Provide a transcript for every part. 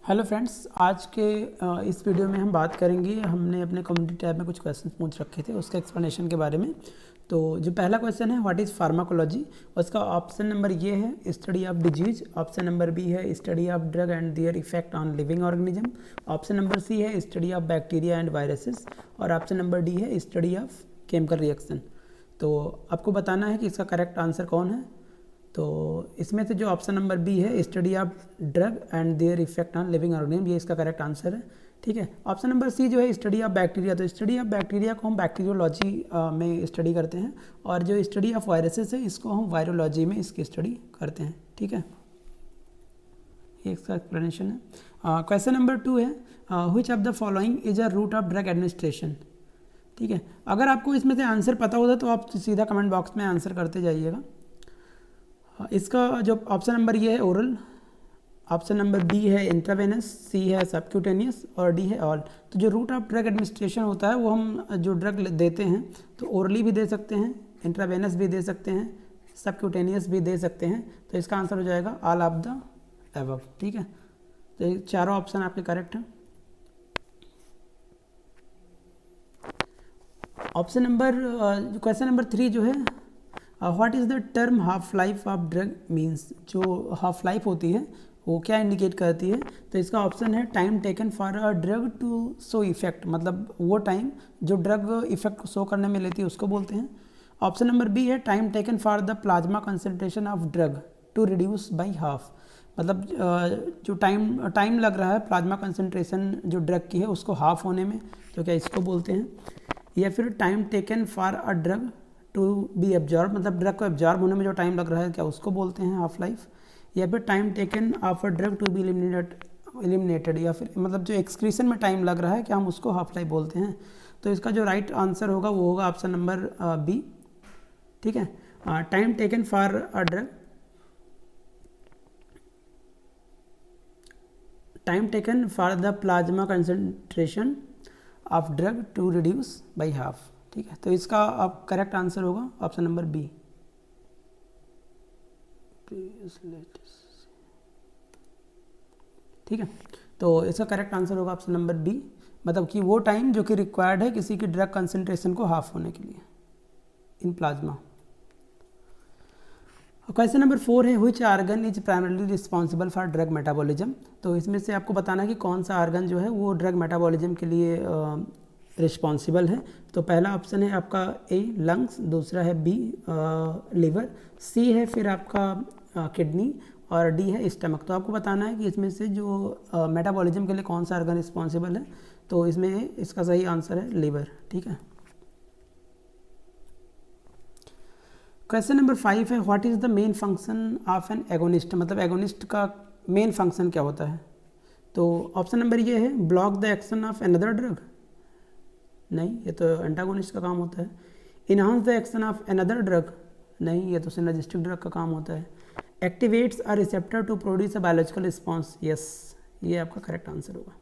Hello friends, आज के इस वीडियो में हम बात करेंगे। हमने अपने कम्युनिटी टैब में कुछ क्वेश्चन पूछ रखे थे, उसके एक्सप्लेनेशन के बारे में। तो जो पहला क्वेश्चन है, व्हाट इज़ फार्माकोलॉजी, उसका ऑप्शन नंबर ये है study of disease, option number B है study of drug and their effect on living organism, option number C है study of bacteria and viruses, और ऑप्शन नंबर डी है study of chemical reaction. तो आपको बताना है कि इसका करेक्ट आंसर कौन है। तो इसमें से जो ऑप्शन नंबर बी है study of drug and their effect on living organism, ये इसका करेक्ट आंसर है। ठीक है, ऑप्शन नंबर सी जो है स्टडी ऑफ बैक्टीरिया, तो स्टडी ऑफ बैक्टीरिया को हम बैक्टीरियोलॉजी में स्टडी करते हैं, और जो स्टडी ऑफ वायरसेस है इसको हम वायरोलॉजी में इसकी स्टडी करते हैं। ठीक है, ये इसका एक्सप्लेनेशन है। क्वेश्चन नंबर 2 है, which of the following is a route of drug administration. ठीक है, अगर आपको इसमें से आंसर पता होता तो आप सीधा कमेंट बॉक्स में आंसर करते जाइएगा। इसका जो ऑप्शन नंबर ये है ओरल, ऑप्शन नंबर बी है इंट्रावेनस, सी है सबक्यूटेनियस और डी है ऑल। तो जो रूट ऑफ ड्रग एडमिनिस्ट्रेशन होता है वो हम जो ड्रग देते हैं तो ओरली भी दे सकते हैं, इंट्रावेनस भी दे सकते हैं, सबक्यूटेनियस भी दे सकते हैं। तो इसका आंसर हो जाएगा ऑल ऑफ द अबव। ठीक है, तो ये चारों ऑप्शन आपके करेक्ट हैं। ऑप्शन नंबर क्वेश्चन नंबर 3 जो है, what is the term half life of drug means, जो हाफ लाइफ होती है वो क्या इंडिकेट करती है। तो इसका ऑप्शन है time taken for a drug to show effect, मतलब वो टाइम जो ड्रग इफेक्ट को शो करने में लेती है उसको बोलते हैं। ऑप्शन नंबर बी है time taken for the plasma concentration of drug to reduce by half, मतलब जो टाइम लग रहा है प्लाज्मा कंसनट्रेशन जो ड्रग की है उसको हाफ होने में, तो क्या इसको बोलते हैं। या फिर time taken for a drug to be absorb, मतलब ड्रग को एब्जॉर्ब होने में जो टाइम लग रहा है क्या उसको बोलते हैं हाफ लाइफ। या फिर time taken of a drug to be eliminated, या फिर मतलब जो एक्सक्रीशन में टाइम लग रहा है क्या हम उसको हाफ लाइफ बोलते हैं। तो इसका जो राइट आंसर होगा वो होगा ऑप्शन नंबर बी। ठीक है, time taken for a drug, time taken for the plasma concentration of drug to reduce by half. ठीक है, तो इसका अब करेक्ट आंसर होगा ऑप्शन नंबर बी। ठीक है, तो इसका करेक्ट आंसर होगा ऑप्शन नंबर बी, मतलब कि वो टाइम जो कि रिक्वायर्ड है किसी की ड्रग कंसंट्रेशन को हाफ होने के लिए इन प्लाज्मा। क्वेश्चन नंबर 4 है, which organ is primarily responsible for drug metabolism. तो इसमें से आपको बताना है कि कौन सा आर्गन जो है वो ड्रग मेटाबॉलिज्म के लिए रिस्पॉन्सिबल है। तो पहला ऑप्शन है आपका ए लंग्स, दूसरा है बी लिवर, सी है फिर आपका किडनी, और डी है स्टमक। तो आपको बताना है कि इसमें से जो मेटाबॉलिज्म के लिए कौन सा आर्गन रिस्पॉन्सिबल है। तो इसमें इसका सही आंसर है लिवर। ठीक है, क्वेश्चन नंबर 5 है, what is the main function of an agonist, मतलब एगोनिस्ट का मेन फंक्शन क्या होता है। तो ऑप्शन नंबर ये है block the action of another drug, नहीं ये तो एंटागोनिस्ट का काम होता है। Enhance the action of another drug, नहीं ये तो सिनर्जिस्टिक ड्रग का काम होता है। Activates a receptor to produce a biological response, yes ये आपका करेक्ट आंसर होगा।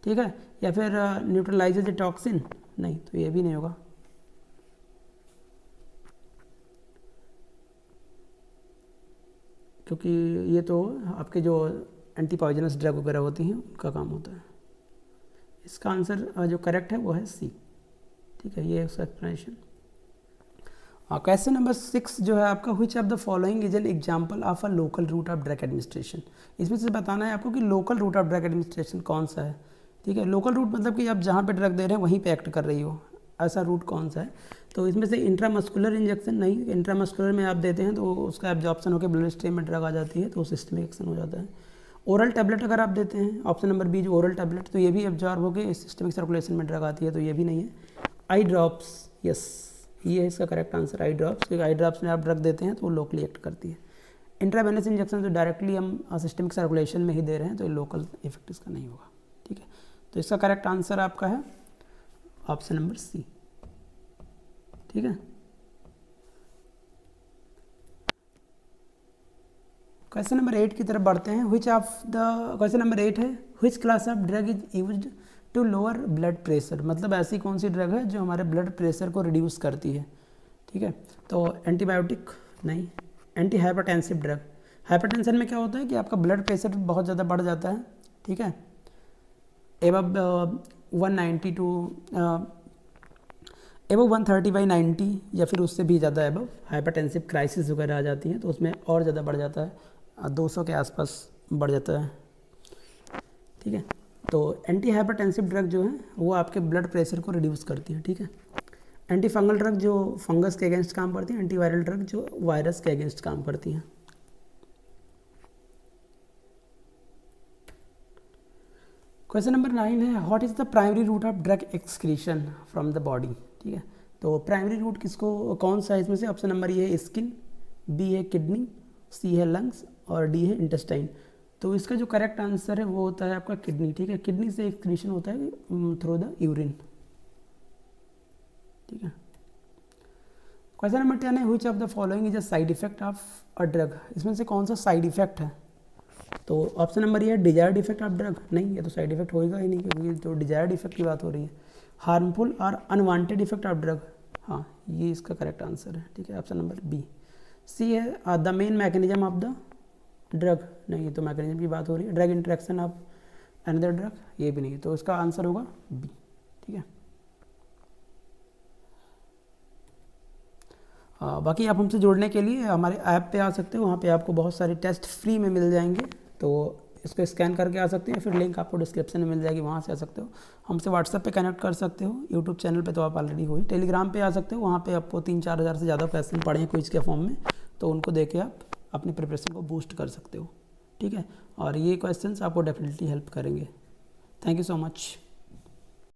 ठीक है, या फिर न्यूट्रलाइजेज द टॉक्सिन, नहीं तो ये भी नहीं होगा। क्योंकि ये तो आपके जो एंटी पॉइजनस ड्रग वगैरह होती हैं उनका काम होता है। इसका आंसर जो करेक्ट है वो है सी। ठीक है, ये है उसका एक्सप्लेनेशन। क्वेश्चन नंबर 6 जो है आपका, which of the following is an example of a local route of drug administration. इसमें से बताना है आपको कि local route of drug administration कौन सा है। ठीक है, लोकल रूट मतलब कि आप जहाँ पे ड्रग दे रहे हैं वहीं पे एक्ट कर रही हो, ऐसा रूट कौन सा है। तो इसमें से इंट्रामस्कुलर इंजेक्शन, नहीं इंट्रामस्कुलर में आप देते हैं तो उसका एब्जॉर्प्शन होकर ब्लड स्ट्रीम में ड्रग आ जाती है तो सिस्टमिक एक्शन हो जाता है। ओरल टैबलेट अगर आप देते हैं, ऑप्शन नंबर बी जो ओरल टैबलेट, तो ये भी एब्जॉर्ब होकर सिस्टमिक सर्कुलेशन में ड्रग आती है, तो ये भी नहीं है। आई ड्रॉप्स, यस ये है इसका करेक्ट आंसर, आई ड्रॉप्स, क्योंकि आई ड्रॉप्स में आप ड्रग देते हैं तो वो लोकली एक्ट करती है। इंट्रावेनस इंजेक्शन तो डायरेक्टली हम सिस्टमिक सर्कुलेशन में ही दे रहे हैं तो लोकल इफेक्ट इसका नहीं होगा। ठीक है, तो इसका करेक्ट आंसर आपका है ऑप्शन नंबर सी। ठीक है, क्वेश्चन नंबर 8 की तरफ बढ़ते हैं। Which of the, question number 8 है, which class of drug is used to lower blood pressure, मतलब ऐसी कौन सी ड्रग है जो हमारे ब्लड प्रेशर को रिड्यूस करती है। ठीक है, तो एंटीबायोटिक, नहीं एंटी हाइपरटेंसिव ड्रग। हाइपरटेंशन में क्या होता है कि आपका ब्लड प्रेशर बहुत ज़्यादा बढ़ जाता है ठीक है। एबव 190 टू एबव 130/90 या फिर उससे भी ज़्यादा एबव हाइपरटेंसिव क्राइसिस वगैरह आ जाती हैं, तो उसमें और ज़्यादा बढ़ जाता है, 200 के आसपास बढ़ जाता है, ठीक है। तो एंटी हाइपरटेंसिव ड्रग जो है वो आपके ब्लड प्रेशर को रिड्यूस करती है, ठीक है। एंटी फंगल ड्रग जो फंगस के अगेंस्ट काम करती हैं, एंटी वायरल ड्रग जो वायरस के अगेंस्ट काम करती हैं। क्वेश्चन नंबर 9 है what is the primary route of drug excretion from the body, ठीक है। तो प्राइमरी रूट किसको कौन सा है इसमें से? ऑप्शन नंबर ये है स्किन, बी है किडनी, सी है लंग्स और डी है इंटेस्टाइन। तो इसका जो करेक्ट आंसर है वो होता है आपका किडनी, ठीक है। किडनी से एक्सक्रीशन होता है थ्रू द यूरिन, ठीक है। क्वेश्चन नंबर 10 है which of the following is a side effect of a drug, इसमें से कौन सा साइड इफेक्ट है? तो ऑप्शन नंबर ये है डिजायर्ड इफेक्ट ऑफ ड्रग, नहीं ये तो साइड इफेक्ट होएगा ही नहीं क्योंकि तो डिजायर्ड इफेक्ट की बात हो रही है। हार्मफुल और अनवांटेड इफेक्ट ऑफ ड्रग, हाँ ये इसका करेक्ट आंसर है, ठीक है, ऑप्शन नंबर बी। सी है the main mechanism of the drug, नहीं ये तो मैकेनिज्म की बात हो रही है। Drug interaction of another drug, ये भी नहीं, तो इसका आंसर होगा बी, ठीक है। बाकी आप हमसे जुड़ने के लिए हमारे ऐप पे आ सकते हो, वहाँ पे आपको बहुत सारे टेस्ट फ्री में मिल जाएंगे, तो इसको स्कैन करके आ सकते हैं, फिर लिंक आपको डिस्क्रिप्शन में मिल जाएगी, वहाँ से आ सकते हो। हमसे व्हाट्सएप पे कनेक्ट कर सकते हो, यूट्यूब चैनल पे तो आप ऑलरेडी हो ही, टेलीग्राम पे आ सकते हो, वहाँ पे आपको 3-4 हज़ार से ज़्यादा क्वेश्चन पढ़े हैं क्विज के फॉर्म में, तो उनको देख के आप अपनी प्रिपरेशन को बूस्ट कर सकते हो, ठीक है। और ये क्वेश्चंस आपको डेफिनेटली हेल्प करेंगे। Thank you so much.